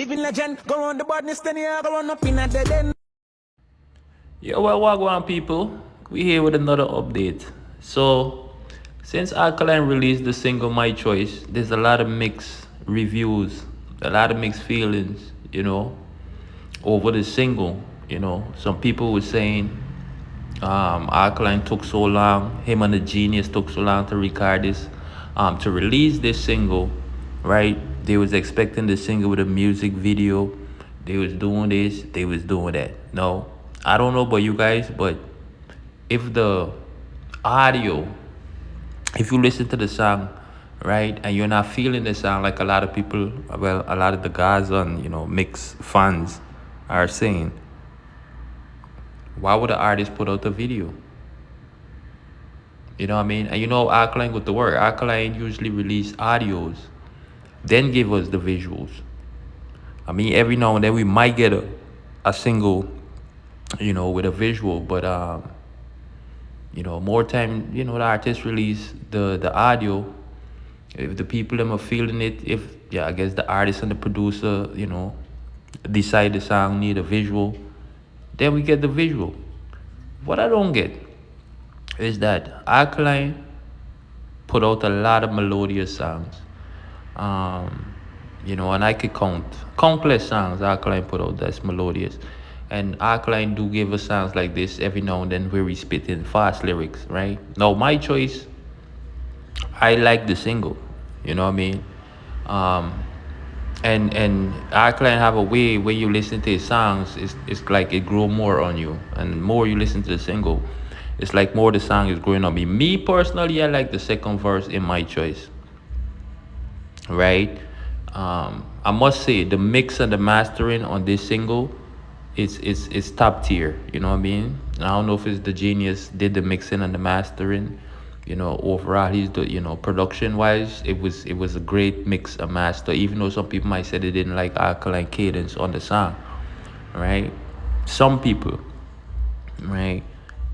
living legend. Go on the badness, then yeah, go on up in a dead end. Yo, well, what going on, people? We here with another update. So, since Alkaline released the single "My Choice," there's a lot of mixed reviews, a lot of mixed feelings, over the single. Some people were saying Alkaline took so long, him and the Genius took so long to record this, to release this single, right? They was expecting the single with a music video. They was doing this, they was doing that. No, I don't know about you guys, but if the audio, if you listen to the song, right, and you're not feeling the song like a lot of people, well, a lot of the guys on, mix fans are saying, why would the artist put out a video? You know what I mean? And Alkaline with the word. Alkaline usually release audios, then give us the visuals. I mean, every now and then we might get a single, with a visual, but more time, the artist release the audio. If the people them are feeling it, I guess the artist and the producer, decide the song need a visual, then we get the visual. What I don't get is that Alkaline put out a lot of melodious songs. And I could count countless songs Alkaline put out that's melodious. And Alkaline do give us songs like this every now and then where we spit in fast lyrics, right? Now, My Choice, I like the single, you know what I mean? Um, and Alkaline have a way when you listen to his songs, it's like it grow more on you. And more you listen to the single, it's like more the song is growing on me. Me personally, I like the second verse in My Choice, right? I must say the mix and the mastering on this single is top tier. You know what I mean? I don't know if it's the Genius did the mixing and the mastering. Overall, he's the production wise, it was a great mix and master. Even though some people might say they didn't like Alkaline cadence on the song, right? Some people, right?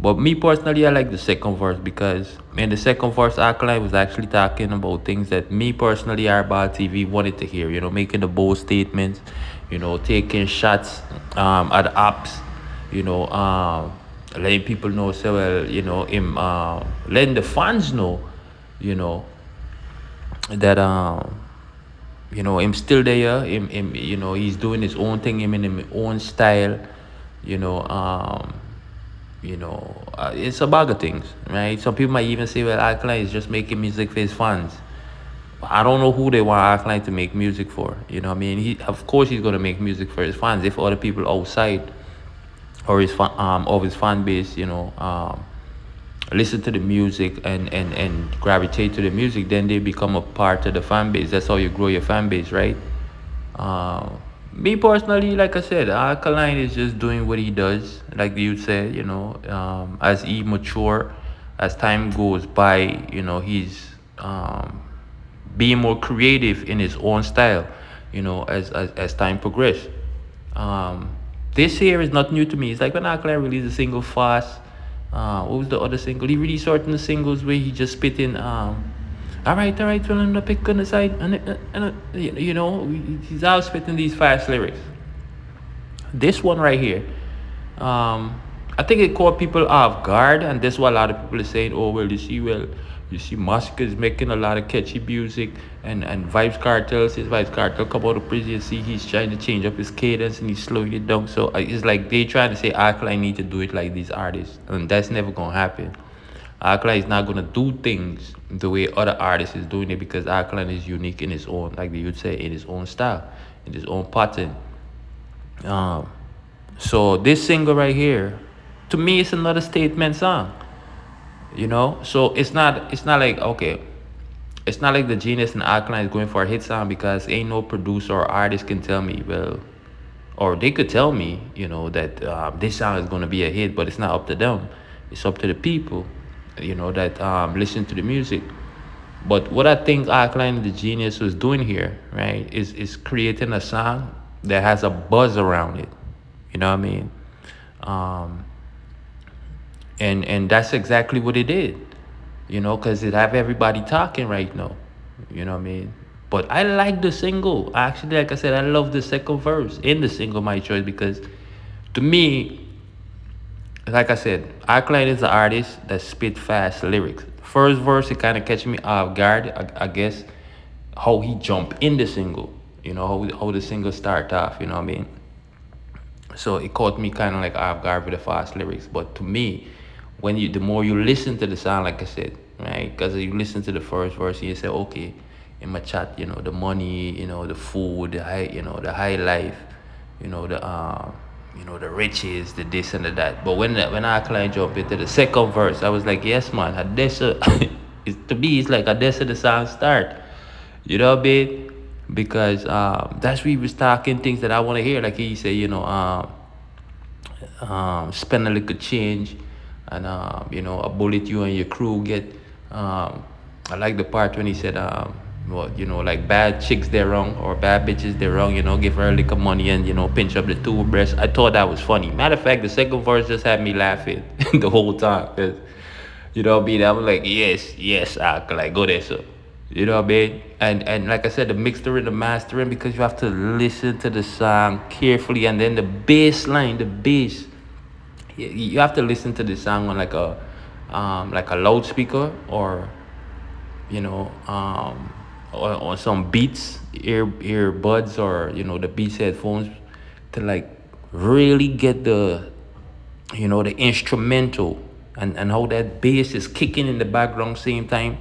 But me personally, I like the second verse because, man, the second verse, Alkaline was actually talking about things that me personally, Hardball TV wanted to hear. Making the bold statements, taking shots at the ops, letting people know, so well, him, letting the fans know, you know, that him still there, him, he's doing his own thing, him in his own style, you know, um it's a bag of things, right? Some people might even say, well, Alkaline is just making music for his fans. I don't know who they want Alkaline to make music for. You know what I mean? Of course, he's gonna make music for his fans. If other people outside or of his fan base, listen to the music and gravitate to the music, then they become a part of the fan base. That's how you grow your fan base, right? Uh, Me personally, like I said, Alkaline is just doing what he does. Like you said, as he mature, as time goes by, he's being more creative in his own style, as time progresses. This here is not new to me. It's like when Alkaline released a single Fast. What was the other single? He released certain singles where he just spit in all right, well, I'm gonna pick on the side, he's out spitting these fast lyrics. This one right here, I think it caught people off guard, and that's why a lot of people are saying, oh, well, you see, Massacre is making a lot of catchy music, and Vibes Cartel, since Vibes Cartel come out of prison, you see, he's trying to change up his cadence and he's slowing it down. So it's like they trying to say, Alkaline need to do it like these artists, and that's never gonna happen. Alkaline is not gonna do things the way other artists is doing it because Alkaline is unique in his own, like they would say, in his own style, in his own pattern. Um, so this single right here, to me, it's another statement song. So it's not like, okay, it's not like the Genius and Alkaline is going for a hit song because ain't no producer or artist can tell me, well, or they could tell me, that this song is going to be a hit, but it's not up to them. It's up to the people, that listen to the music. But what I think Alkaline and the Genius was doing here, right, is creating a song that has a buzz around it. You know what I mean? Um, and that's exactly what it did. Because it have everybody talking right now. You know what I mean? But I like the single. Actually, like I said, I love the second verse in the single, My Choice, because to me, like I said, Alkaline is the artist that spit fast lyrics. First verse, it kind of catch me off guard, I guess, how he jump in the single. How the single start off. You know what I mean? So it caught me kind of like off guard with the fast lyrics. But to me, the more you listen to the song, like I said, right? Because you listen to the first verse, and you say, okay, in my chat, the money, the food, the high life, the riches, the this and the that. But when I client jump into the second verse, I was like, yes, man, Adessa, to me, it's like Adessa the song start. You know what I mean? Because that's where he was talking things that I want to hear. Like he said, spend a little change, and a bullet you and your crew get. I like the part when he said, like bad chicks they're wrong, or bad bitches they're wrong. Give her a little money and pinch up the two breasts. I thought that was funny. Matter of fact, the second verse just had me laughing the whole time. 'Cause, what I mean? I was like, yes, I could like go there, so. You know what I mean? And like I said, the mixer and the mastering, because you have to listen to the song carefully, and then the bass line, the bass, you have to listen to the song on like a loudspeaker, or you know or some beats earbuds, or the beats headphones, to like really get the instrumental, and how that bass is kicking in the background same time.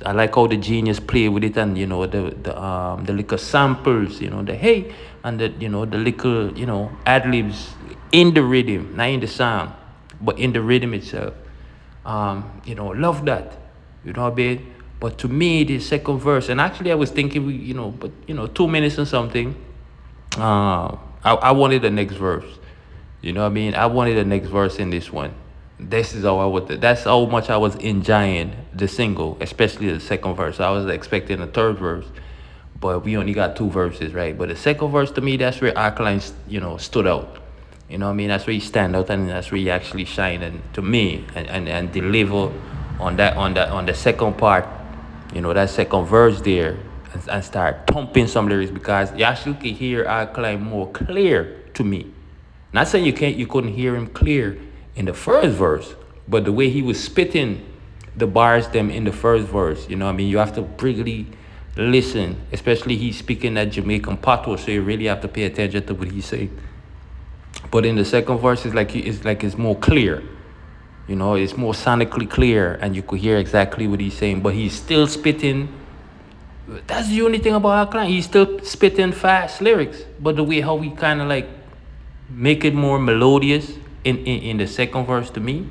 I like how the genius play with it, and the little samples, the hey, and the little ad libs in the rhythm, not in the sound, but in the rhythm itself. Love that. You know what I mean? But to me, the second verse, and actually I was thinking, 2 minutes and something. I wanted the next verse. You know what I mean? I wanted the next verse in this one. This is how I would. That's how much I was enjoying the single, especially the second verse. I was expecting a third verse, but we only got two verses, right? But the second verse, to me, that's where Alkaline, stood out. You know what I mean? That's where he stand out, and that's where he actually shine. And to me, and deliver on the second part, that second verse there, and start pumping some lyrics, because you actually can hear Alkaline more clear to me. Not saying you couldn't hear him clear in the first verse, but the way he was spitting the bars them in the first verse, you know what I mean? You have to really listen, especially he's speaking that Jamaican patois, so you really have to pay attention to what he's saying. But in the second verse, it's more clear. It's more sonically clear, and you could hear exactly what he's saying, but he's still spitting. That's the only thing about Alkaline. He's still spitting fast lyrics, but the way how we kind of like make it more melodious in the second verse, to me,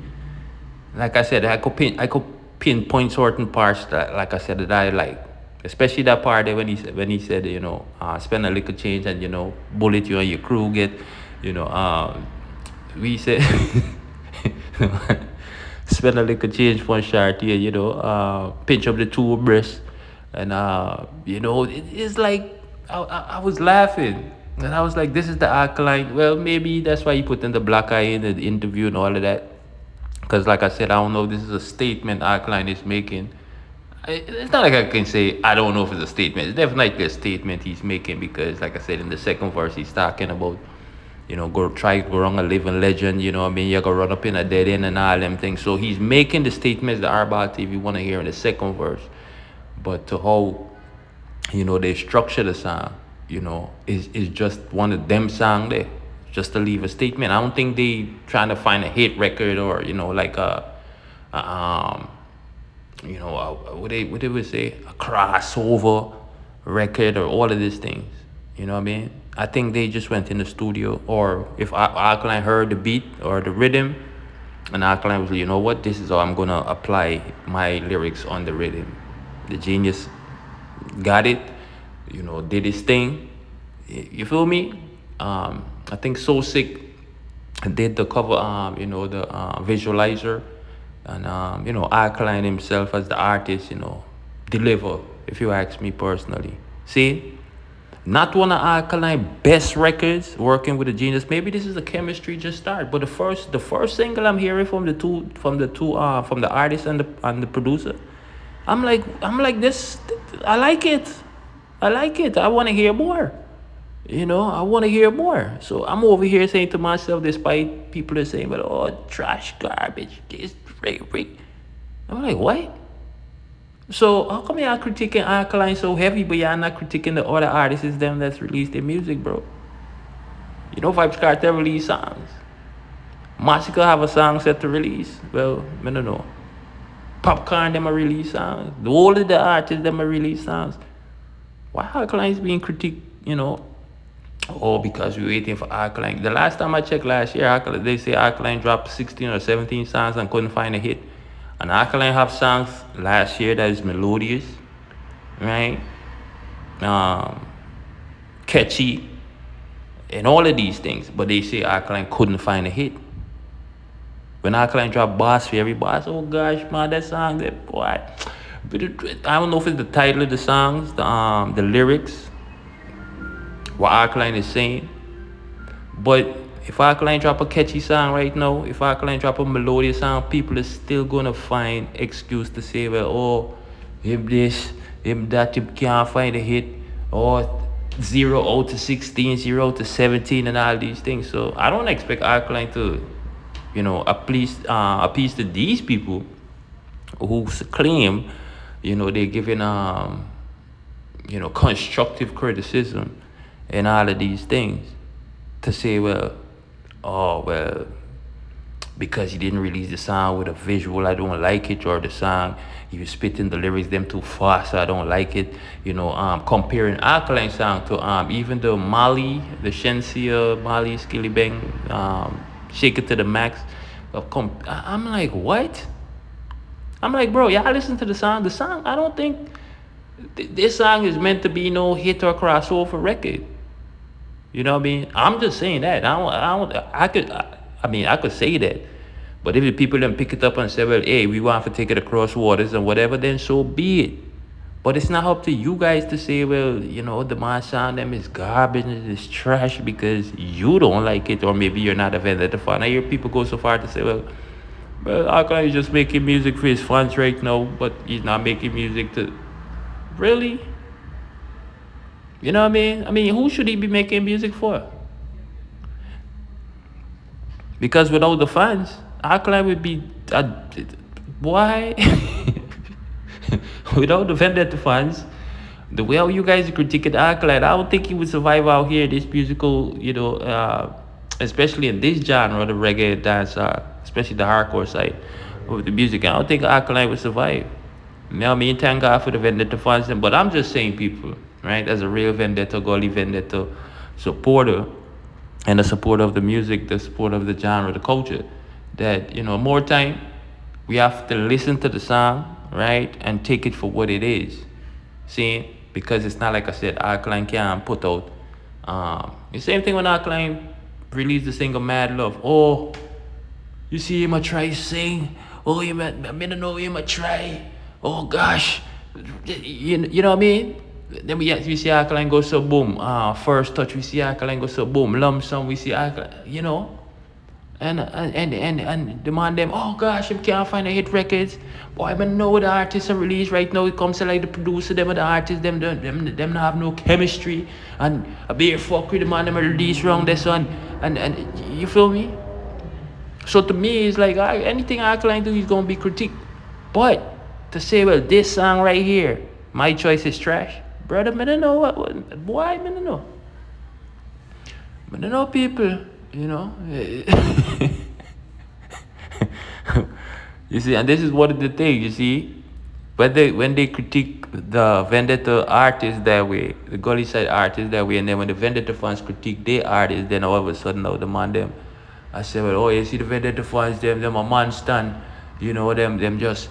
like I said, I could pinpoint certain parts that, like I said, that I like, especially that part there when he said, spend a little change, and bullet you and your crew get, we said spend a little change for a short here, pinch up the two breasts, and it's like I was laughing. And I was like, this is the Alkaline. Well, maybe that's why he put in the black eye in the interview and all of that. Because, like I said, I don't know if this is a statement Alkaline is making. It's not like I can say, I don't know if it's a statement. It's definitely a statement he's making, because, like I said, in the second verse, he's talking about, go wrong a living legend, you know what I mean? You're going to run up in a dead end and all them things. So he's making the statements that Hardball TV want to hear in the second verse. But to how, they structure the song, is just one of them song there, just to leave a statement. I don't think they trying to find a hit record, or like what they would say, a crossover record, or all of these things. You know what I mean? I think they just went in the studio, or if Alkaline heard the beat or the rhythm, and Alkaline was like, you know what, this is how I'm gonna apply my lyrics on the rhythm. The genius got it, did his thing. You feel me? I think So Sick did the cover, the visualizer, and Alkaline himself as the artist, deliver. If you ask me personally, see, not one of Alkaline best records working with the genius. Maybe this is the chemistry just start, but the first single I'm hearing from the artist and the producer, I'm like this. I like it. I like it. I want to hear more. I want to hear more. So I'm over here saying to myself, despite people are saying, "But oh, trash, garbage, this, Rick." I'm like, what? So how come y'all critiquing Alkaline so heavy, but y'all not critiquing the other artists them that's released their music, bro? Vibes Cartel release songs. Massacre have a song set to release. Well, I don't know. Popcorn them a release songs. The older the artists them a release songs. Why Alkaline's being critiqued? Oh, because we're waiting for Alkaline. The last time I checked last year, they say Alkaline dropped 16 or 17 songs and couldn't find a hit. And Alkaline have songs last year that is melodious, right? Catchy, and all of these things. But they say Alkaline couldn't find a hit. When Alkaline dropped Boss for every boss, oh gosh, man, that song, that boy. I don't know if it's the title of the songs, the lyrics, what Alkaline is saying. But if Alkaline drop a catchy song right now, if Alkaline drop a melodious song, people are still gonna find excuse to say, well, oh, him this, him that, you can't find a hit, or 0 out to 16, 0 out to 17, and all these things. So I don't expect Alkaline to, appease to these people who claim, they're giving constructive criticism and all of these things, to say, well, oh, well, because he didn't release the song with a visual, I don't like it, or the song, he was spitting the lyrics them too fast, I don't like it. Comparing Alkaline song to even the Shensia, Mali, Skilly Bang, Shake It to the Max. I'm like, what? I'm like, bro, y'all listen to the song. The song, I don't think this song is meant to be no hit or crossover record. You know what I mean? I'm just saying that. I could say that. But if the people then pick it up and say, well, hey, we want to take it across waters and whatever, then so be it. But it's not up to you guys to say, well, the man sound them is garbage and it's trash because you don't like it, or maybe you're not a vendetta fan. I hear people go so far to say, well, Alkaline is just making music for his fans right now, but he's not making music to... Really? You know what I mean? Who should he be making music for? Because without the fans, Alkaline would be... why? Without the vendetta fans, the way how you guys critiqued Alkaline, I don't think he would survive out here, this musical, especially in this genre, the reggae dance, especially the hardcore side of the music. I don't think Alkaline would survive. You know what I mean? Thank God for the vendetta fans. But I'm just saying, people, right? As a real vendetta, gully vendetta supporter, and a supporter of the music, the supporter of the genre, the culture, that, more time, we have to listen to the song, right? And take it for what it is. See? Because it's not like I said, Alkaline can't put out. The same thing when Alkaline released the single Mad Love. Oh, you see him a try sing. Oh, I don't know him a try. Oh gosh, you know what I mean? Then we see Alkaline go so boom. First touch, we see Alkaline go so boom. Lump sum, we see Alkaline, and the man them, oh gosh, if can't find a hit records. Boy, I know the artists are released right now. It comes to like the producer, them and the artists, them not have no chemistry, and a bare fuck with the man them release wrong this one, and you feel me? So to me, it's like anything Alkaline do, he's gonna be critiqued. But to say, well, this song right here, my choice is trash, brother. I don't know why. I don't know. I don't know, people. You see, and this is what the thing. You see, when they critique the vendetta artists that way, the gully side artists that way, and then when the vendetta fans critique their artists, then all of a sudden now demand them. I say, well, oh, you see the vendetta fans, them a man stand, them just,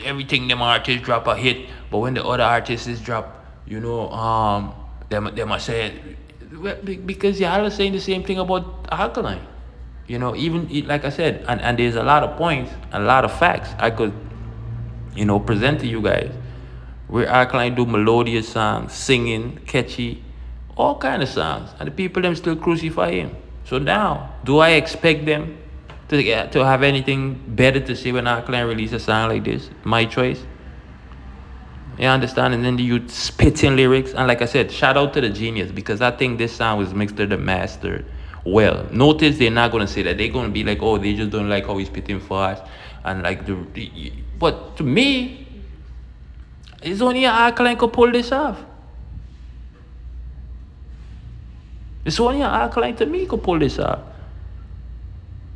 everything them artists drop a hit, but when the other artists drop, them I say, well, because y'all are saying the same thing about Alkaline. Even like I said, and there's a lot of points, a lot of facts I could, present to you guys, where Alkaline do melodious songs, singing, catchy, all kind of songs, and the people them still crucify him. So now, do I expect them to have anything better to say when Alkaline release a song like this? My choice? You understand? And then the youth spitting lyrics. And like I said, shout out to the genius, because I think this song was mixed and mastered well. Notice they're not gonna say that. They're gonna be like, oh, they just don't like how he's spitting fast. And like but to me, it's only an Alkaline could pull this off. It's only an Alkaline to me could pull this off.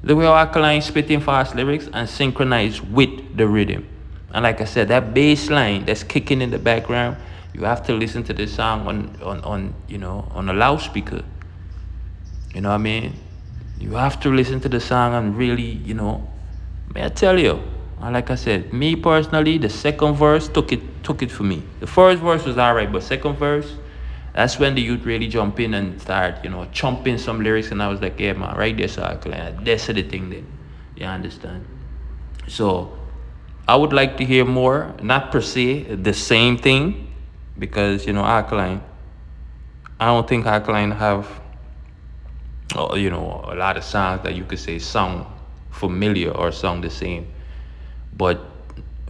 The way Alkaline spitting fast lyrics and synchronize with the rhythm. And like I said, that bass line that's kicking in the background, you have to listen to this song on a loudspeaker. You know what I mean? You have to listen to the song and really, may I tell you, and like I said, me personally, the second verse took it for me. The first verse was alright, but second verse, that's when the youth really jump in and start, chumping some lyrics, and I was like, yeah, man, right there, so Alkaline, that's the thing then. You understand? So I would like to hear more, not per se the same thing, because Alkaline, I don't think Alkaline have a lot of songs that you could say sound familiar or sound the same. But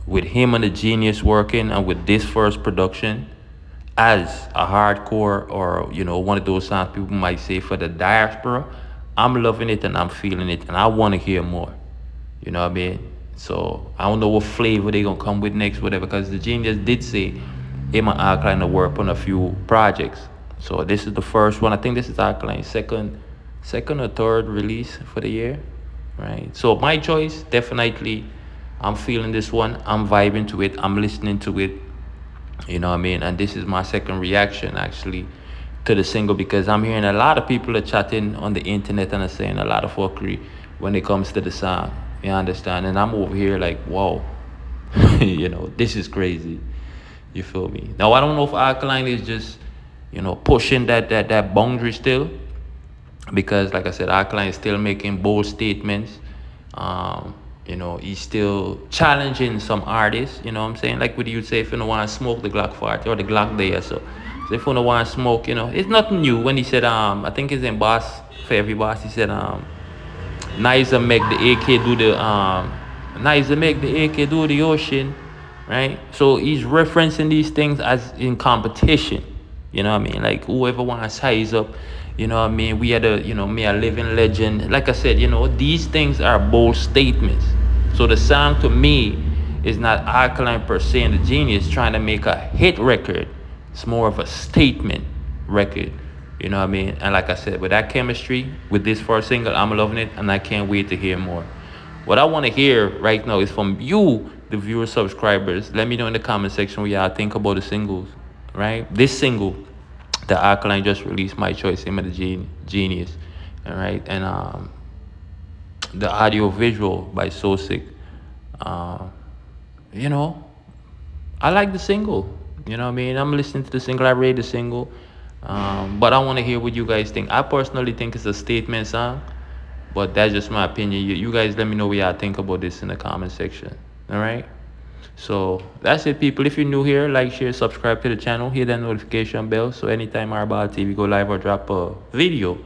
with him and the genius working, and with this first production, as a hardcore or one of those songs people might say for the diaspora, I'm loving it and I'm feeling it, and I want to hear more. You know what I mean? So I don't know what flavor they gonna come with next, whatever, because the genius did say him and Alkaline to work on a few projects. So this is the first one. I think this is Alkaline's second or third release for the year, right? So my choice, definitely, I'm feeling this one. I'm vibing to it. I'm listening to it. You know what I mean? And this is my second reaction actually to the single, because I'm hearing a lot of people are chatting on the internet and are saying a lot of fuckery when it comes to the song. You understand? And I'm over here like, whoa, this is crazy. You feel me? Now I don't know if Alkaline is just, pushing that boundary still, because like I said, Alkaline is still making bold statements. He's still challenging some artists, you know what I'm saying? Like what you say, if you don't want to smoke the Glock 40 or the Glock there, so if you don't want to smoke, it's nothing new. When he said, I think his name Boss, for every boss, he said, Niza make the AK do the ocean, right? So he's referencing these things as in competition, you know what I mean? Like whoever wants to size up, you know what I mean? We had me a living legend. Like I said, these things are bold statements. So the song to me is not Alkaline per se and the genius trying to make a hit record. It's more of a statement record. You know what I mean? And like I said, with that chemistry, with this first single, I'm loving it, and I can't wait to hear more. What I want to hear right now is from you, the viewers, subscribers. Let me know in the comment section what y'all think about the singles, right? This single that Alkaline just released, My Choice, him and the genius, all right? And the audio visual by So Sick. I like the single. You know what I mean? I'm listening to the single. I rate the single. But I want to hear what you guys think. I personally think it's a statement song, but that's just my opinion. You guys let me know what y'all think about this in the comment section. All right? So that's it, people. If you're new here, like, share, subscribe to the channel. Hit that notification bell, so anytime Hardball TV go live or drop a video,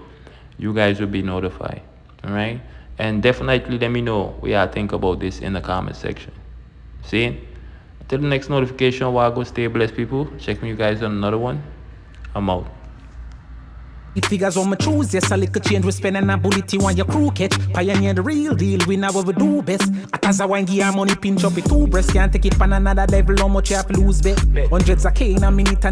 you guys will be notified. All right? And definitely let me know what y'all think about this in the comment section. See? Until the next notification, while I go, stay blessed, people. Checking you guys on another one. I'm out. It figures on my choose, yes, a little change we spend and a bullet you want your crew catch. Pioneer the real deal, we now what we do best. As a wine gear money pinch up with two breasts, can't take it pan another level, how much you have to lose bet. Hundreds of K in a minute and